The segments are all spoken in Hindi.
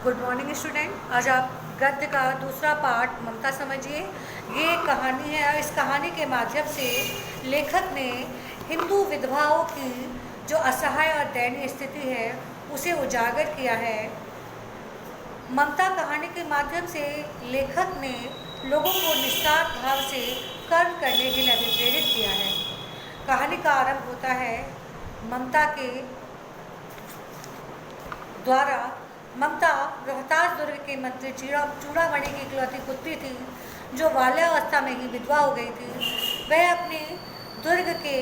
Good morning student. आज आप गद्य का दूसरा पार्ट ममता समझिए। ये एक कहानी है और इस कहानी के माध्यम से लेखक ने हिंदू विधवाओं की जो असहाय और दयनीय स्थिति है उसे उजागर किया है। ममता कहानी के माध्यम से लेखक ने लोगों को निस्वार्थ भाव से कर्म करने के लिए अभिप्रेरित किया है। कहानी का आरंभ होता है ममता के द्वारा। ममता रोहतास दुर्ग के मंत्री चूड़ामणि की इकलौती पुत्री थी जो बाल्यावस्था में ही विधवा हो गई थी। वह अपने दुर्ग के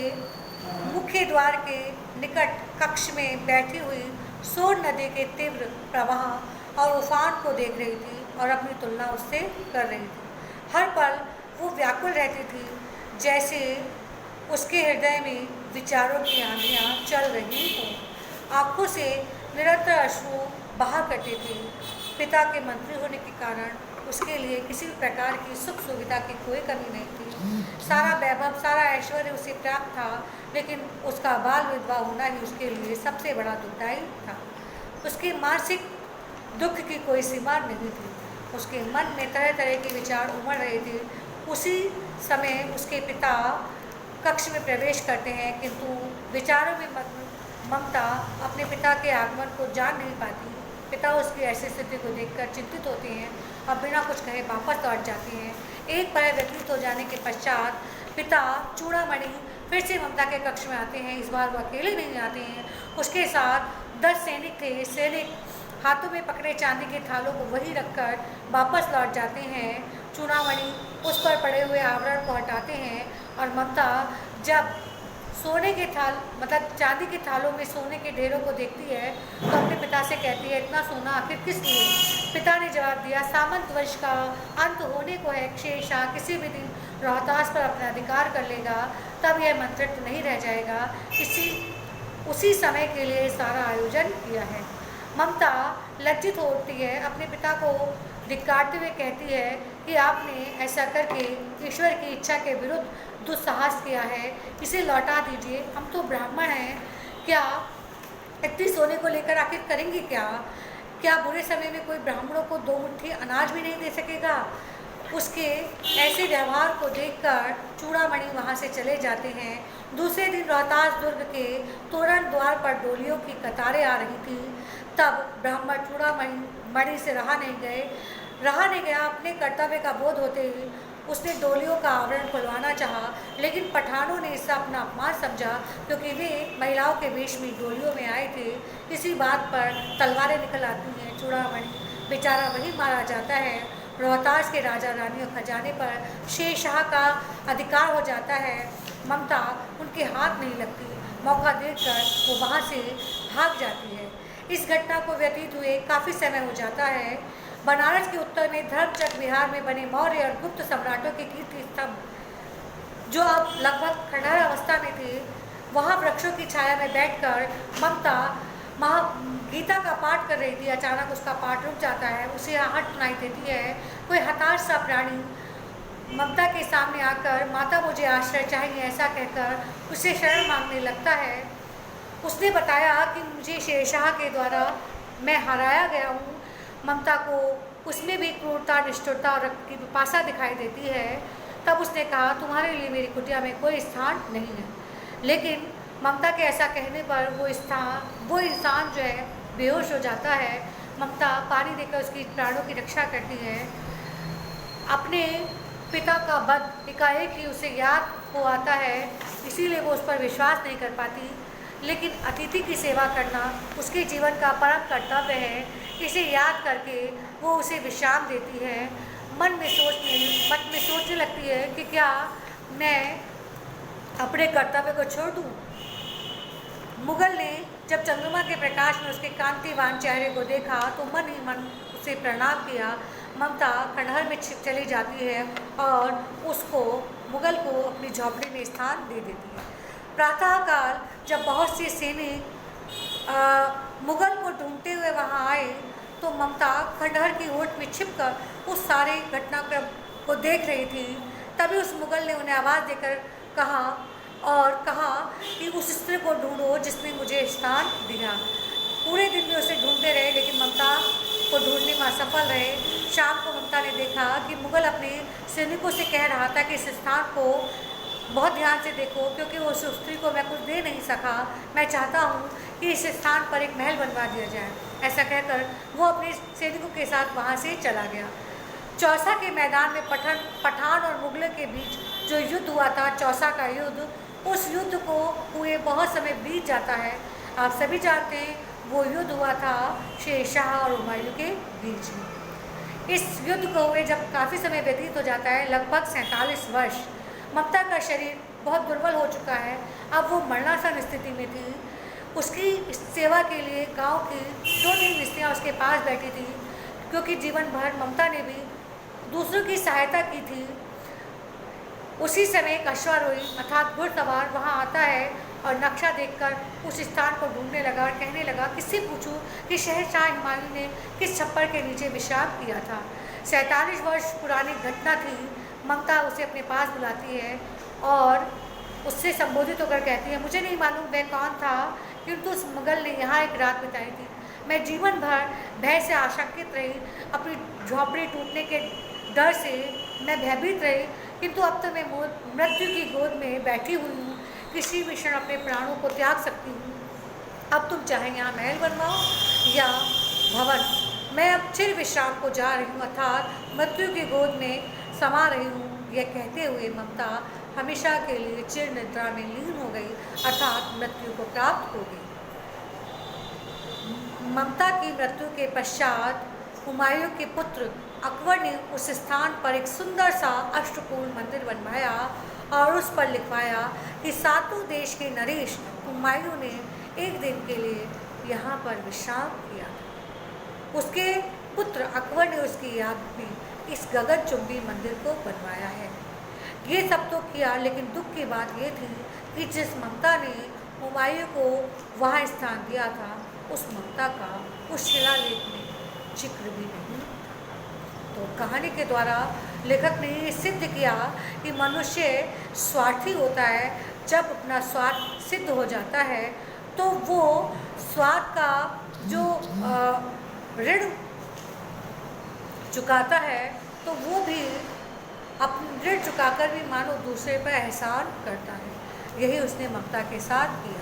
मुख्य द्वार के निकट कक्ष में बैठी हुई सोन नदी के तीव्र प्रवाह और उफान को देख रही थी और अपनी तुलना उससे कर रही थी। हर पल वो व्याकुल रहती थी जैसे उसके हृदय में विचारों की आंधियाँ चल रही हों। आँखों से निरंतर अश्रु बहा करती थी। पिता के मंत्री होने के कारण उसके लिए किसी भी प्रकार की सुख सुविधा की कोई कमी नहीं थी। सारा वैभव, सारा ऐश्वर्य उसे प्राप्त था, लेकिन उसका बाल विधवा होना ही उसके लिए सबसे बड़ा दुखदायी था। उसके मानसिक दुख की कोई सीमा नहीं थी। उसके मन में तरह तरह के विचार उमड़ रहे थे। उसी समय उसके पिता कक्ष में प्रवेश करते हैं, किंतु विचारों में ममता अपने पिता के आगमन को जान नहीं पाती। पिता उसकी ऐसी स्थिति को देखकर चिंतित होते हैं और बिना कुछ कहे वापस लौट जाते हैं। एक पल व्यतीत हो जाने के पश्चात पिता चूड़ामणि फिर से ममता के कक्ष में आते हैं। इस बार वो अकेले नहीं आते हैं, उसके साथ 10 सैनिक थे। सैनिक हाथों में पकड़े चांदी के थालों को वही रखकर वापस लौट जाते हैं। चूड़ामणि उस पर पड़े हुए आवरण को हटाते हैं और ममता जब सोने के थाल मतलब चांदी के थालों में सोने के ढेरों को देखती है तो अपने पिता से कहती है, इतना सोना आखिर किस लिए? पिता ने जवाब दिया, सामंत वंश का अंत होने को है। शेरशाह किसी भी दिन रोहतास पर अपना अधिकार कर लेगा, तब यह मंत्रित्व नहीं रह जाएगा। उसी समय के लिए सारा आयोजन किया है। ममता लज्जित होती है, अपने पिता को धिक्कारते हुए कहती है कि आपने ऐसा करके ईश्वर की इच्छा के विरुद्ध दुस्साहस किया है, इसे लौटा दीजिए। हम तो ब्राह्मण हैं, क्या इतनी सोने को लेकर आखिर करेंगे क्या? क्या बुरे समय में कोई ब्राह्मणों को 2 मुट्ठी अनाज भी नहीं दे सकेगा? उसके ऐसे व्यवहार को देखकर चूड़ामणि वहाँ से चले जाते हैं। दूसरे दिन रोहतास दुर्ग के तोरण द्वार पर डोलियों की कतारें आ रही थी। तब ब्राह्मण चूड़ामणि से रहा नहीं गया। अपने कर्तव्य का बोध होते ही उसने डोलियों का आवरण खुलवाना चाहा, लेकिन पठानों ने इससे अपना अपमान समझा, क्योंकि वे महिलाओं के वेश में डोलियों में आए थे। इसी बात पर तलवारें निकल आती हैं। चूड़ामणि बेचारा वही मारा जाता है। रोहतास के राजा रानियों खजाने पर शेरशाह का अधिकार हो जाता है। ममता उनके हाथ नहीं लगती। मौका देखकर वो वहाँ से भाग जाती है। इस घटना को व्यतीत हुए काफ़ी समय हो जाता है। बनारस के उत्तर में धर्मचक्र विहार में बने मौर्य और गुप्त सम्राटों के कीर्ति स्तंभ जो अब लगभग खंडहर अवस्था में थे, वहाँ वृक्षों की छाया में बैठकर ममता गीता का पाठ कर रही थी। अचानक उसका पाठ रुक जाता है। उसे आहट सुनाई देती है। कोई हताश सा प्राणी ममता के सामने आकर, माता मुझे आश्रय चाहिए, ऐसा कहकर उससे शरण मांगने लगता है। उसने बताया कि मुझे शेरशाह के द्वारा मैं हराया गया हूँ। ममता को उसमें भी क्रूरता, निष्ठुरता और रक्त की पिपासा दिखाई देती है। तब उसने कहा, तुम्हारे लिए मेरी कुटिया में कोई स्थान नहीं है। लेकिन ममता के ऐसा कहने पर वो इंसान जो है बेहोश हो जाता है। ममता पानी देकर उसकी प्राणों की रक्षा करती है। अपने पिता का वध एकाएक ही उसे याद हो आता है, इसीलिए वो उस पर विश्वास नहीं कर पाती। लेकिन अतिथि की सेवा करना उसके जीवन का परम कर्तव्य है। इसे याद करके वो उसे विश्राम देती है। मन में सोचने लगती है कि क्या मैं अपने कर्तव्य को छोड़ दूँ? मुगल ने जब चंद्रमा के प्रकाश में उसके कांतिवान चेहरे को देखा तो मन ही मन उसे प्रणाम किया। ममता खंडहर में चली जाती है और मुगल को अपनी झोपड़ी में स्थान दे देती है। प्रातःकाल जब बहुत से सैनिक मुगल को ढूंढते हुए वहां आए तो ममता खंडहर की ओट में छिपकर उस सारे घटनाक्रम को देख रही थी। तभी उस मुगल ने उन्हें आवाज़ देकर कहा कि उस स्त्री को ढूंढो जिसने मुझे स्थान दिया। पूरे दिन में उसे ढूंढते रहे, लेकिन ममता को ढूंढ असफल रहे। शाम को ममता ने देखा कि मुगल अपने सैनिकों से कह रहा था कि इस स्थान को बहुत ध्यान से देखो, क्योंकि उस स्त्री को मैं कुछ दे नहीं सका। मैं चाहता हूँ कि इस स्थान पर एक महल बनवा दिया जाए। ऐसा कहकर वो अपने सैनिकों के साथ वहाँ से चला गया। चौसा के मैदान में पठान और मुगलों के बीच जो युद्ध हुआ था, चौसा का युद्ध, उस युद्ध को हुए बहुत समय बीत जाता है। आप सभी जानते हैं वो युद्ध हुआ था शेरशाह और हुमायूं के बीच में। इस युद्ध को हुए जब काफ़ी समय व्यतीत हो जाता है, लगभग 47 वर्ष, ममता का शरीर बहुत दुर्बल हो चुका है। अब वो मरणासन स्थिति में थी। उसकी सेवा के लिए गांव की 2-3 स्त्रियाँ उसके पास बैठी थी, क्योंकि जीवन भर ममता ने भी दूसरों की सहायता की थी। उसी समय एक अश्वारोही अर्थात घुड़सवार वहाँ आता है और नक्शा देखकर उस स्थान को ढूंढने लगा और कहने लगा, किससे पूछूं कि शहंशाह हुमायूं ने किस छप्पर के नीचे विश्राम किया था। 47 वर्ष पुरानी घटना थी। ममता उसे अपने पास बुलाती है और उससे संबोधित होकर कहती है, मुझे नहीं मालूम वह कौन था, किंतु उस मुगल ने यहाँ एक रात बिताई थी। मैं जीवन भर भय से आशंकित रही, अपनी झोपड़ी टूटने के डर से मैं भयभीत रही, किंतु अब तो मैं मृत्यु की गोद में बैठी हुई हूँ। किसी भी क्षण अपने प्राणों को त्याग सकती हूँ। अब तुम चाहे यहाँ महल बनवाओ या भवन, मैं अब चिर विश्राम को जा रही हूँ, अर्थात मृत्यु की गोद में समा रही हूँ। यह कहते हुए ममता हमेशा के लिए चिर निद्रा में लीन हो गई, अर्थात मृत्यु को प्राप्त हो गई। ममता की मृत्यु के पश्चात हुमायूं के पुत्र अकबर ने उस स्थान पर एक सुंदर सा अष्टकोण मंदिर बनवाया और उस पर लिखवाया कि सातों देश के नरेश हुमायूं ने एक दिन के लिए यहाँ पर विश्राम किया। उसके पुत्र अकबर ने उसकी याद में इस गगनचुंबी मंदिर को बनवाया है। ये सब तो किया, लेकिन दुख की बात ये थी कि जिस ममता ने हुमायूं को वहाँ स्थान दिया था, उस ममता का उस शिलालेख में जिक्र भी नहीं। तो कहानी के द्वारा लेखक ने ये सिद्ध किया कि मनुष्य स्वार्थी होता है। जब अपना स्वार्थ सिद्ध हो जाता है तो वो स्वार्थ का जो ऋण चुकाता है, तो वो भी अपने ऋण चुकाकर भी मानो दूसरे पर एहसान करता है। यही उसने ममता के साथ किया।